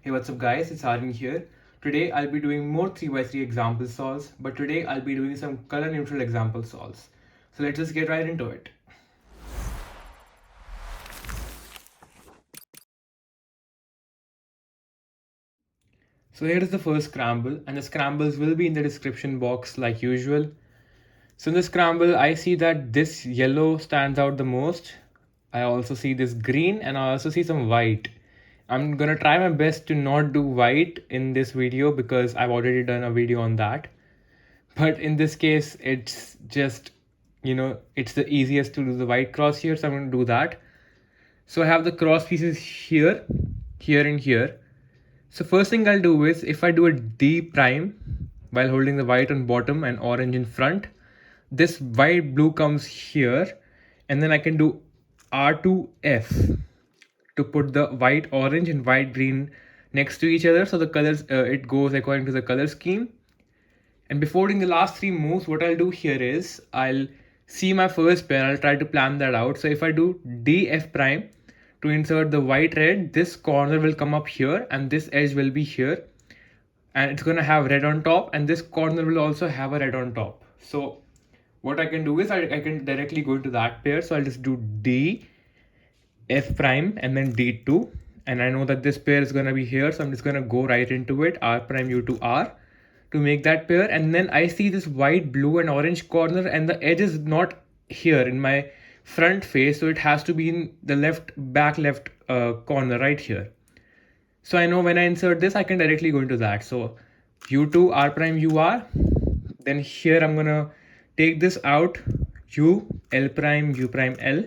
Hey, what's up guys, it's Arvind here. Today I'll be doing more 3x3 example solves, but today I'll be doing some color neutral example solves. So let's just get right into it. So here is the first scramble, and the scrambles will be in the description box like usual. So in the scramble, I see that this yellow stands out the most. I also see this green and I also see some white. I'm gonna try my best to not do white in this video because I've already done a video on that. But in this case, it's just, it's the easiest to do the white cross here. So I'm gonna do that. So I have the cross pieces here, here and here. So first thing I'll do is if I do a D prime while holding the white on bottom and orange in front, this white blue comes here, and then I can do R2F to put the white orange and white green next to each other. So the colors, it goes according to the color scheme. And before doing the last three moves, what I'll do here is I'll see my first pair. I'll try to plan that out. So if I do DF prime to insert the white red, this corner will come up here and this edge will be here. And it's going to have red on top, and this corner will also have a red on top. So what I can do is I can directly go into that pair. So I'll just do D, F prime, and then D2. And I know that this pair is going to be here. So I'm just going to go right into it, R prime U2 R, to make that pair. And then I see this white, blue and orange corner, and the edge is not here in my front face. So it has to be in the back left corner right here. So I know when I insert this, I can directly go into that. So U2 R prime UR. Then here I'm gonna take this out, U L prime U prime L.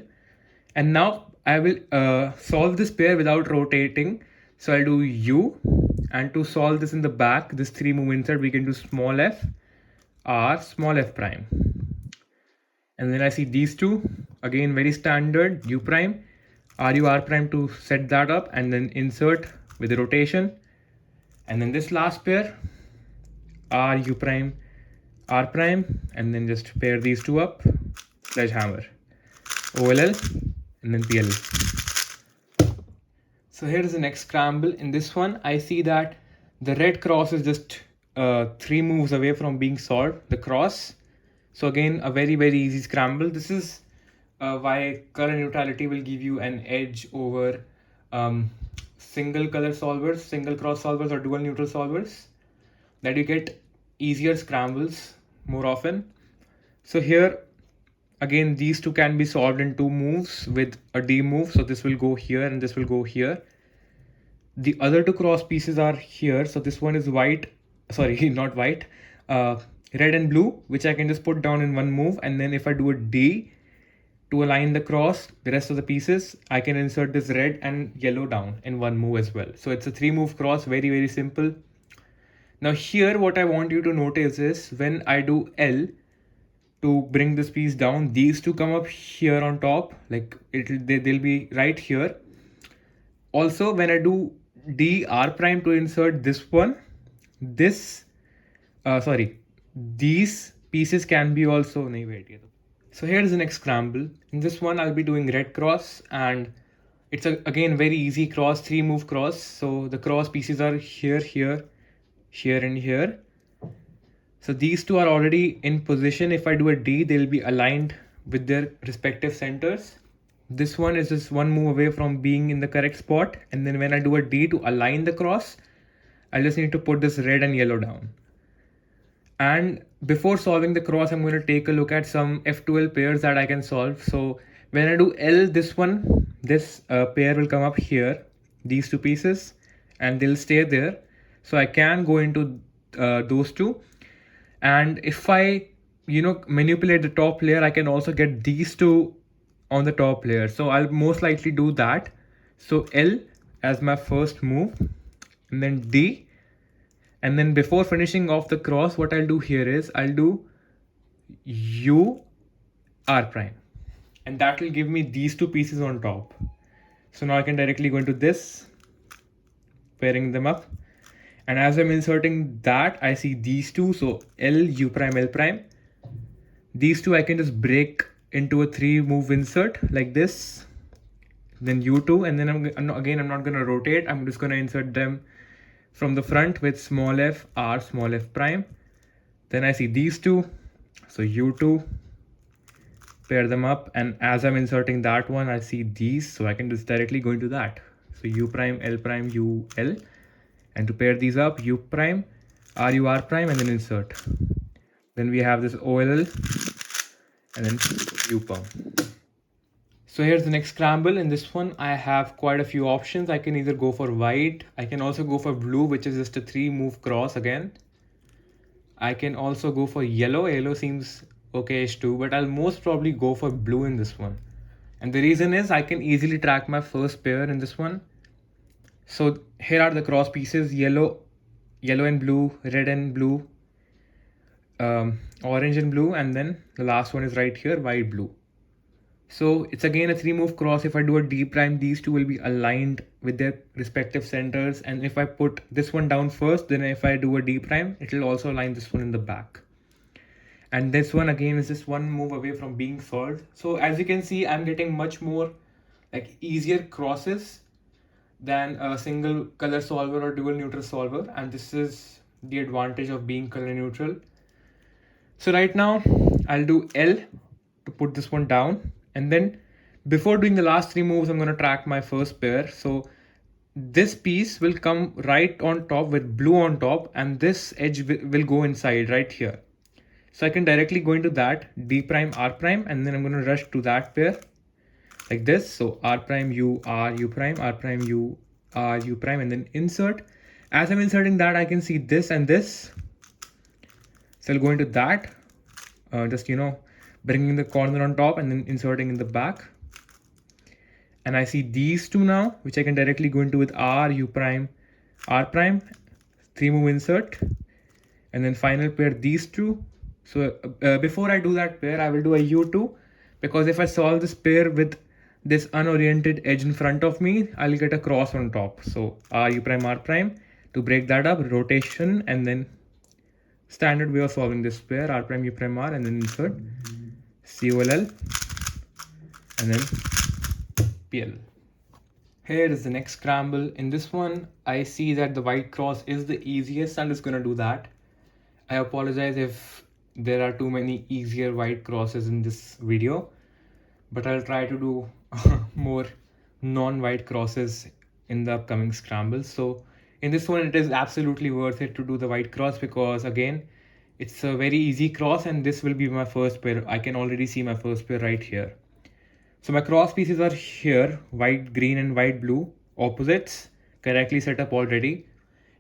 And now I will solve this pair without rotating. So I'll do U, and to solve this in the back, this 3 move insert, we can do small f, R, small f prime. And then I see these two, again very standard, U prime, RU R prime to set that up, and then insert with the rotation. And then this last pair, R U prime R prime, and then just pair these two up, sledgehammer, OLL, and then PL. So here is the next scramble. In this one, I see that the red cross is just 3 moves away from being solved, the cross. So again, a very, very easy scramble. This is why color neutrality will give you an edge over single color solvers, single cross solvers, or dual neutral solvers, that you get easier scrambles more often. So here, again, these two can be solved in 2 moves with a D move. So this will go here and this will go here. The other 2 cross pieces are here. So this one is white, sorry, not white, red and blue, which I can just put down in 1 move. And then if I do a D to align the cross, the rest of the pieces, I can insert this red and yellow down in 1 move as well. So it's a 3 move cross, very, very simple. Now here, what I want you to notice is when I do L to bring this piece down, these two come up here on top, like they'll be right here. Also, when I do D R prime to insert this one, these pieces can be also, so here is the next scramble. In this one, I'll be doing red cross, and it's again very easy cross, 3 move cross. So the cross pieces are here, here, here and here. So these two are already in position. If I do a D, they'll be aligned with their respective centers. This one is just 1 move away from being in the correct spot. And then when I do a D to align the cross, I just need to put this red and yellow down. And before solving the cross, I'm going to take a look at some F2l pairs that I can solve. So when I do L, this pair will come up here, these 2 pieces, and they'll stay there. So I can go into those 2. And if I, manipulate the top layer, I can also get these 2 on the top layer. So I'll most likely do that. So L as my first move, and then D. And then before finishing off the cross, what I'll do here is I'll do U R prime. And that will give me these 2 pieces on top. So now I can directly go into this, pairing them up. And as I'm inserting that, I see these 2. So L, U prime, L prime. These 2 I can just break into a 3 move insert like this. then U2, and then I'm not going to rotate. I'm just going to insert them from the front with small f, R, small f prime. Then I see these two, so U2, pair them up, and as I'm inserting that one, I see these, so I can just directly go into that. So U prime, L prime, U, L, and to pair these up, U prime, R, U, R prime, and then insert. Then we have this OLL, and then U perm. So here's the next scramble. In this one, I have quite a few options. I can either go for white, I can also go for blue, which is just a 3-move cross again. I can also go for yellow. Yellow seems okay-ish too, but I'll most probably go for blue in this one. And the reason is I can easily track my first pair in this one. So here are the cross pieces: yellow and blue, red and blue, orange and blue, and then the last one is right here, white, blue. So it's again a 3-move cross. If I do a D prime, these two will be aligned with their respective centers. And if I put this one down first, then if I do a D prime, it will also align this one in the back. And this one again is just 1 move away from being solved. So as you can see, I'm getting much more like easier crosses than a single color solver or dual neutral solver. And this is the advantage of being color neutral. So right now I'll do L to put this one down. And then before doing the last 3 moves, I'm going to track my first pair. So this piece will come right on top with blue on top, and this edge will go inside right here. So I can directly go into that, D prime, R prime, and then I'm going to rush to that pair like this. So R prime, U, R, U prime, R prime, U, R, U prime, and then insert. As I'm inserting that, I can see this and this. So I'll go into that, just, bringing the corner on top and then inserting in the back. And I see these two now, which I can directly go into with R, U prime, R prime, 3-move insert, and then final pair these two. So before I do that pair, I will do a U2, because if I solve this pair with this unoriented edge in front of me, I'll get a cross on top. So R, U prime, R prime, to break that up, rotation, and then standard way of solving this pair, R prime, U prime, R, and then insert COLL, and then PL. Here is the next scramble. In this one, I see that the white cross is the easiest. I'm just going to do that. I apologize if there are too many easier white crosses in this video, but I'll try to do more non-white crosses in the upcoming scrambles. So in this one, it is absolutely worth it to do the white cross, because again, it's a very easy cross, and this will be my first pair. I can already see my first pair right here. So my cross pieces are here, white, green, and white, blue, opposites, correctly set up already.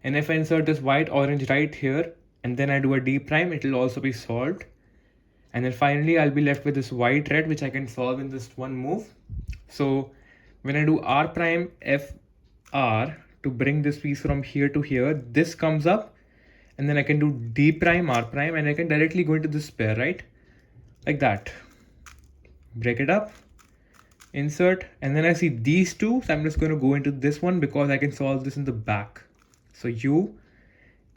And if I insert this white, orange right here, and then I do a D prime, it will also be solved. And then finally, I'll be left with this white, red, which I can solve in this 1 move. So when I do R prime, F, R, to bring this piece from here to here, this comes up, and then I can do D prime, R prime, and I can directly go into this pair, right? Like that. Break it up, insert, and then I see these two, so I'm just going to go into this one because I can solve this in the back. So U,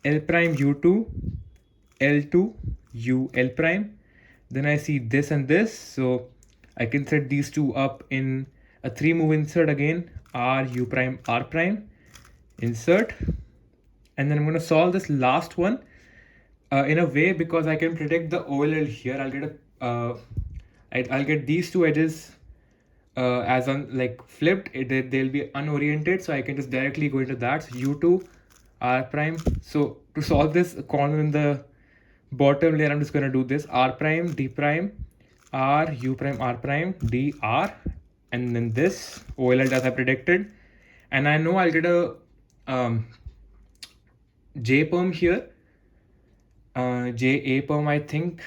L prime, U2, L2, U, L prime. Then I see this and this, so I can set these two up in a 3-move insert again, R, U prime, R prime, insert. And then I'm going to solve this last one in a way, because I can predict the OLL here. I'll get these two edges as like flipped. They'll be unoriented, so I can just directly go into that. So U2, R prime. So to solve this corner in the bottom layer, I'm just going to do this: R prime, D prime, R, U prime, R prime, D, R, and then this OLL as I predicted. And I know I'll get a J perm here, J A perm, I think.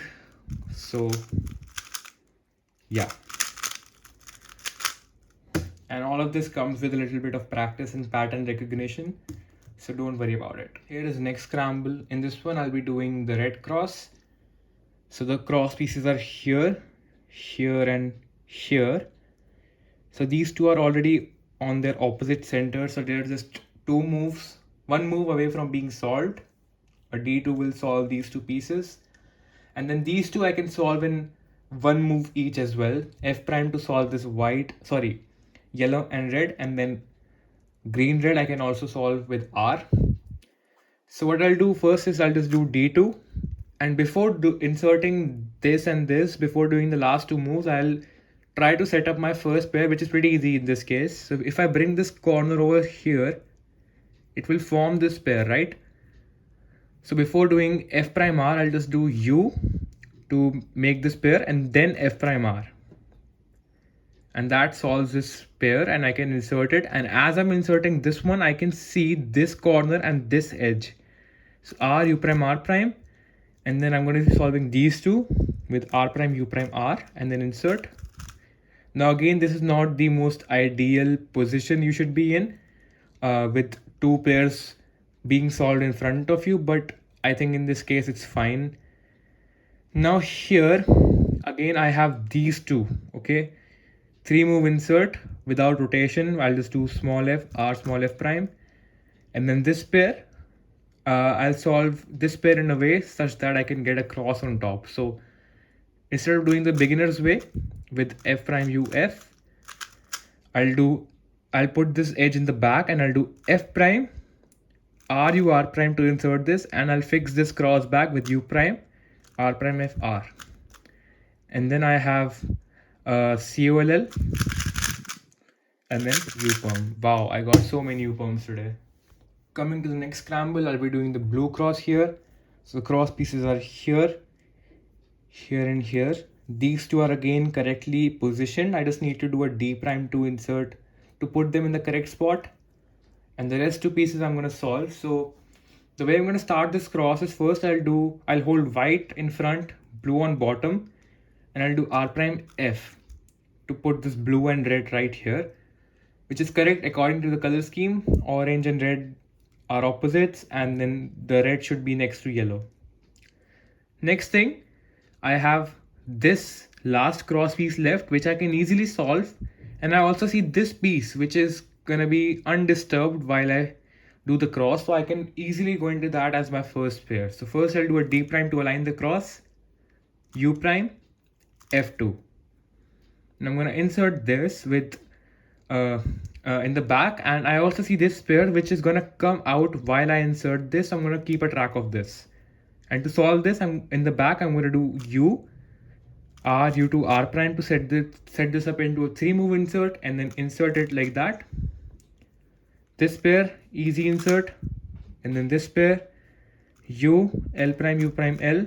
So yeah. And all of this comes with a little bit of practice and pattern recognition, so don't worry about it. Here is next scramble. In this one, I'll be doing the red cross. So the cross pieces are here, here, and here. So these two are already on their opposite center, so they're just 2 moves, 1 move away from being solved. A D2 will solve these 2 pieces, and then these two I can solve in 1 move each as well. F prime to solve this yellow and red, and then green red I can also solve with R. So what I'll do first is I'll just do D2, and before inserting this and this, before doing the last two moves, I'll try to set up my first pair, which is pretty easy in this case. So if I bring this corner over here, it will form this pair, right? So before doing F prime R, I'll just do U to make this pair and then F prime R. And that solves this pair, and I can insert it. And as I'm inserting this one, I can see this corner and this edge. So R, U prime, R prime. And then I'm going to be solving these two with R prime, U prime, R, and then insert. Now again, this is not the most ideal position you should be in with two pairs being solved in front of you, but I think in this case it's fine. Now here, again, I have these two, okay? 3 move insert without rotation. I'll just do small f, R small f prime. And then this pair, I'll solve this pair in a way such that I can get a cross on top. So instead of doing the beginner's way with F prime U F, I'll put this edge in the back and I'll do F prime, R U R prime to insert this, and I'll fix this cross back with U prime, R prime F R. And then I have COLL and then U perm. Wow, I got so many U perms today. Coming to the next scramble, I'll be doing the blue cross here. So the cross pieces are here, here and here. These two are again correctly positioned. I just need to do a D prime to insert, to put them in the correct spot. And the rest two pieces I'm going to solve. So the way I'm going to start this cross is first I'll hold white in front, blue on bottom, and I'll do R prime F to put this blue and red right here, which is correct according to the color scheme. Orange and red are opposites, and then the red should be next to yellow. Next thing, I have this last cross piece left, which I can easily solve. And I also see this piece, which is gonna be undisturbed while I do the cross. So I can easily go into that as my first pair. So first I'll do a D prime to align the cross, U prime, F2. And I'm gonna insert this with in the back, and I also see this pair which is gonna come out while I insert this. I'm gonna keep a track of this. And to solve this, I'm gonna do U, R, U to R prime to set this up into a 3 move insert, and then insert it like that. This pair, easy insert, and then this pair, U, L prime, U prime, L,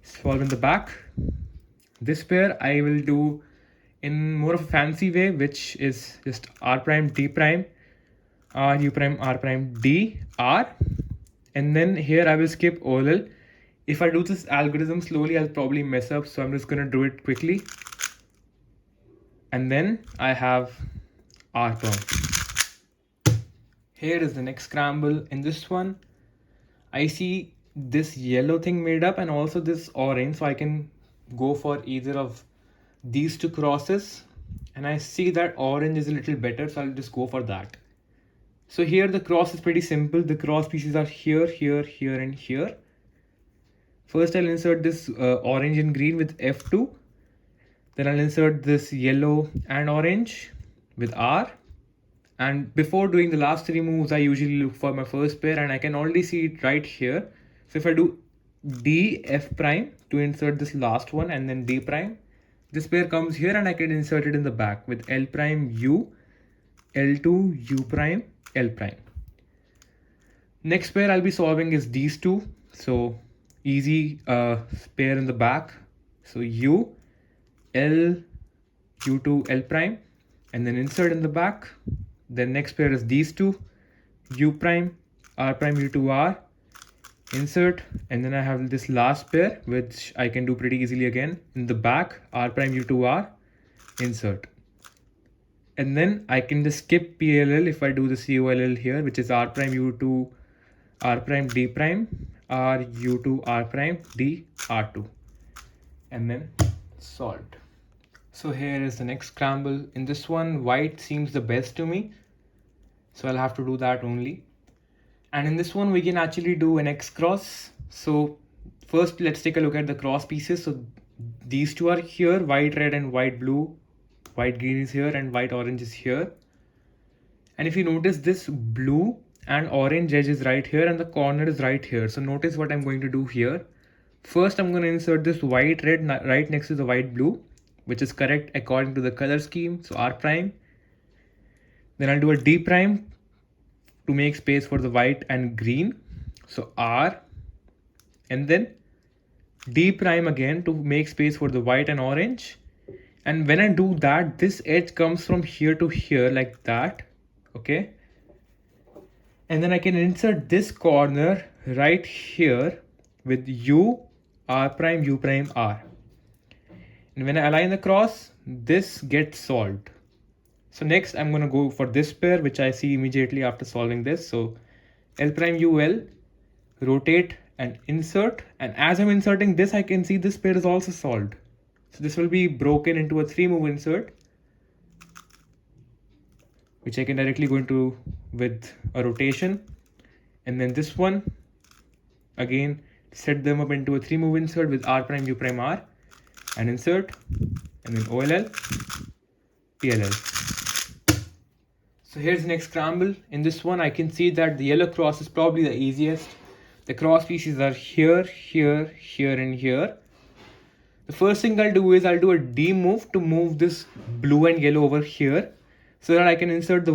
solve in the back. This pair I will do in more of a fancy way, which is just R prime, D prime, R, U prime, R prime, D, R. And then here I will skip OLL. If I do this algorithm slowly, I'll probably mess up. So I'm just going to do it quickly. And then I have R perm. Here is the next scramble. In this one, I see this yellow thing made up and also this orange. So I can go for either of these two crosses. And I see that orange is a little better. So I'll just go for that. So here the cross is pretty simple. The cross pieces are here, here, here, and here. First I'll insert this orange and green with F2. Then I'll insert this yellow and orange with R. And before doing the last 3 moves, I usually look for my first pair, and I can already see it right here. So if I do D, F prime to insert this last one, and then D prime, this pair comes here and I can insert it in the back with L prime U, L2 U prime, L prime. Next pair I'll be solving is these two. So easy pair in the back. So U, L, U to L prime, and then insert in the back. Then next pair is these two, U prime, R prime, U to R, insert, and then I have this last pair, which I can do pretty easily again in the back, R prime, U to R, insert. And then I can just skip PLL if I do the COLL here, which is R prime, U to R prime, D prime, R, U to R prime, D, R2, and then solved. So here is the next scramble. In this one, white seems the best to me, so I'll have to do that only. And in this one, we can actually do an X cross. So first, let's take a look at the cross pieces. So these two are here, white, red, and white, blue, white green is here and white orange is here. And if you notice, this blue and orange edge is right here and the corner is right here. So notice what I'm going to do here. First, I'm going to insert this white red right next to the white blue, which is correct according to the color scheme. So R prime. Then I'll do a D prime to make space for the white and green. So R, and then D prime again to make space for the white and orange. And when I do that, this edge comes from here to here like that. Okay. And then I can insert this corner right here with U, R prime, U prime, R. And when I align the cross, this gets solved. So next I'm going to go for this pair, which I see immediately after solving this. So L prime UL, rotate and insert. And as I'm inserting this, I can see this pair is also solved. So this will be broken into a 3-move insert, which I can directly go into with a rotation. And then this one, again, set them up into a 3-move insert with R prime, U prime, R, and insert, and then OLL, PLL. So here's the next scramble. In this one, I can see that the yellow cross is probably the easiest. The cross pieces are here, here, here, and here. The first thing I'll do is I'll do a D move to move this blue and yellow over here so that I can insert the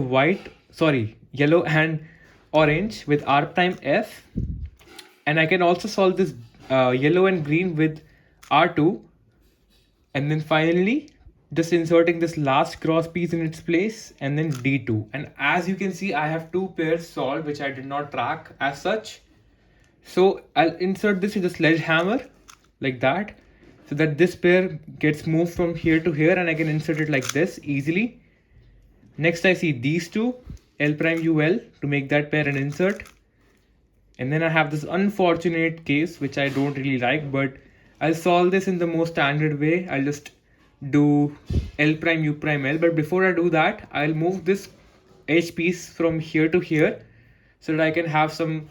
yellow and orange with R prime F. And I can also solve this yellow and green with R2. And then finally, just inserting this last cross piece in its place and then D2. And as you can see, I have 2 pairs solved, which I did not track as such. So I'll insert this with a sledgehammer like that, so that this pair gets moved from here to here and I can insert it like this easily. Next, I see these two, L prime UL, to make that pair an insert. And then I have this unfortunate case, which I don't really like, but I'll solve this in the most standard way. I'll just do L prime U prime L. But before I do that, I'll move this edge piece from here to here so that I can have some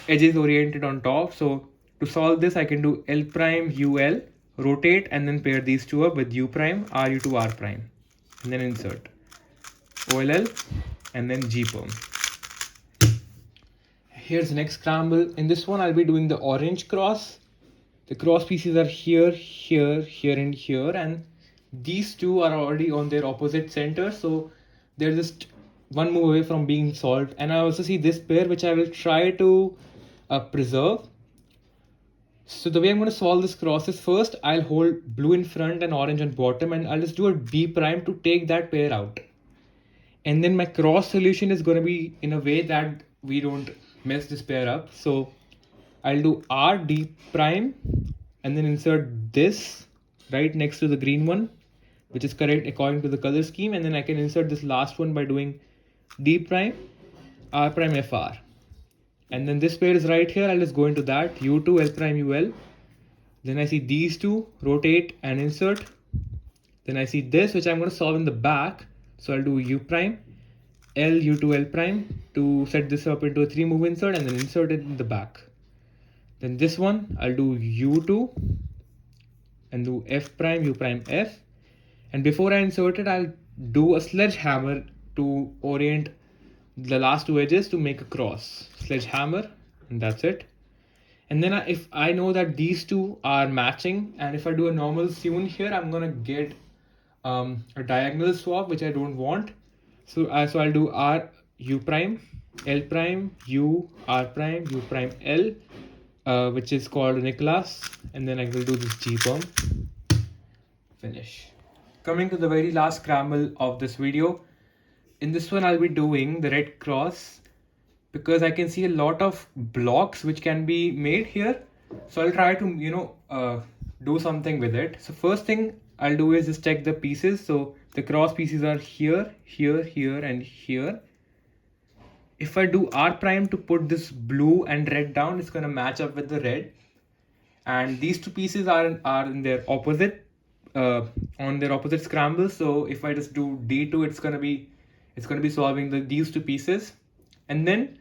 edges oriented on top. So to solve this, I can do L prime UL, rotate, and then pair these two up with U prime, RU to R prime, and then insert OLL, and then G perm. Here's the next scramble. In this one, I'll be doing the orange cross. The cross pieces are here, here, here, and here, and these two are already on their opposite center, so they're just one move away from being solved. And I also see this pair, which I will try to preserve. So the way I'm going to solve this cross is, first I'll hold blue in front and orange on bottom, and I'll just do a B prime to take that pair out. And then my cross solution is going to be in a way that we don't mess this pair up. So I'll do R D prime and then insert this right next to the green one, which is correct according to the color scheme. And then I can insert this last one by doing D prime, R prime FR. And then this pair is right here. I'll just go into that, U2, L prime UL. Then I see these two, rotate and insert. Then I see this, which I'm going to solve in the back. So I'll do U prime, L, U2, L prime to set this up into a 3-move insert and then insert it in the back. Then this one, I'll do U2 and do F prime, U prime, F. And before I insert it, I'll do a sledgehammer to orient the last two edges to make a cross. Sledgehammer, and that's it. And then if I know that these two are matching, and if I do a normal sewn here, I'm gonna get a diagonal swap, which I don't want. So I'll do R U prime, L prime, U, R prime, U prime, L, which is called Nicholas, and then I will do this G perm. Finish. Coming to the very last scramble of this video. In this one, I'll be doing the red cross because I can see a lot of blocks which can be made here. So I'll try to, do something with it. So first thing I'll do is just check the pieces. So the cross pieces are here, here, here, and here. If I do R prime to put this blue and red down, it's going to match up with the red. And these two pieces are in their opposite, on their opposite scramble. So if I just do D2, it's going to be solving these two pieces. And then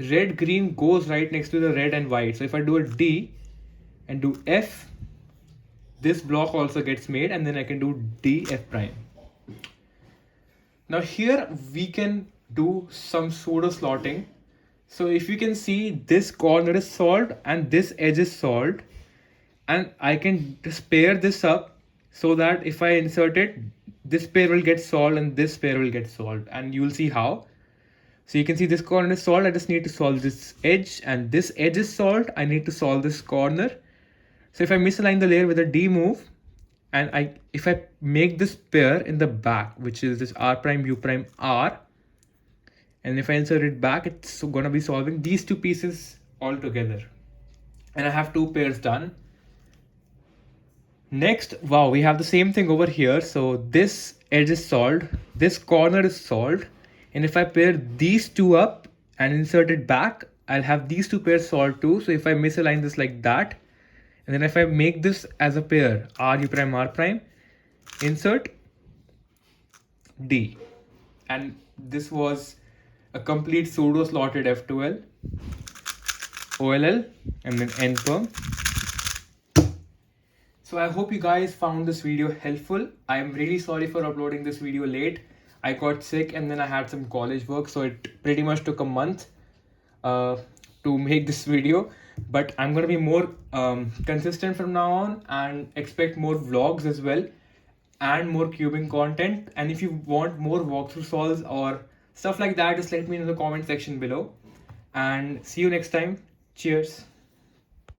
red green goes right next to the red and white. So if I do a D and do F, this block also gets made, and then I can do D F prime. Now here we can do some pseudo slotting. So if you can see, this corner is solved and this edge is solved, and I can just pair this up so that if I insert it, this pair will get solved and this pair will get solved, and you'll see how. So you can see this corner is solved. I just need to solve this edge, and this edge is solved. I need to solve this corner. So if I misalign the layer with a D move, and if I make this pair in the back, which is this R prime U prime R, and if I insert it back, it's gonna be solving these two pieces all together. And I have two pairs done. Next, wow, we have the same thing over here. So this edge is solved, this corner is solved. And if I pair these two up and insert it back, I'll have these two pairs solved too. So if I misalign this like that, and then if I make this as a pair, R U prime R prime, insert D. And this was a complete pseudo slotted F2l, OLL, and then NPerm. So I hope you guys found this video helpful. I'm really sorry for uploading this video late. I got sick and then I had some college work, so it pretty much took a month to make this video. But I'm gonna be more consistent from now on and expect more vlogs as well and more cubing content. And if you want more walkthrough solves or stuff like that, just let me know in the comment section below. And see you next time. Cheers.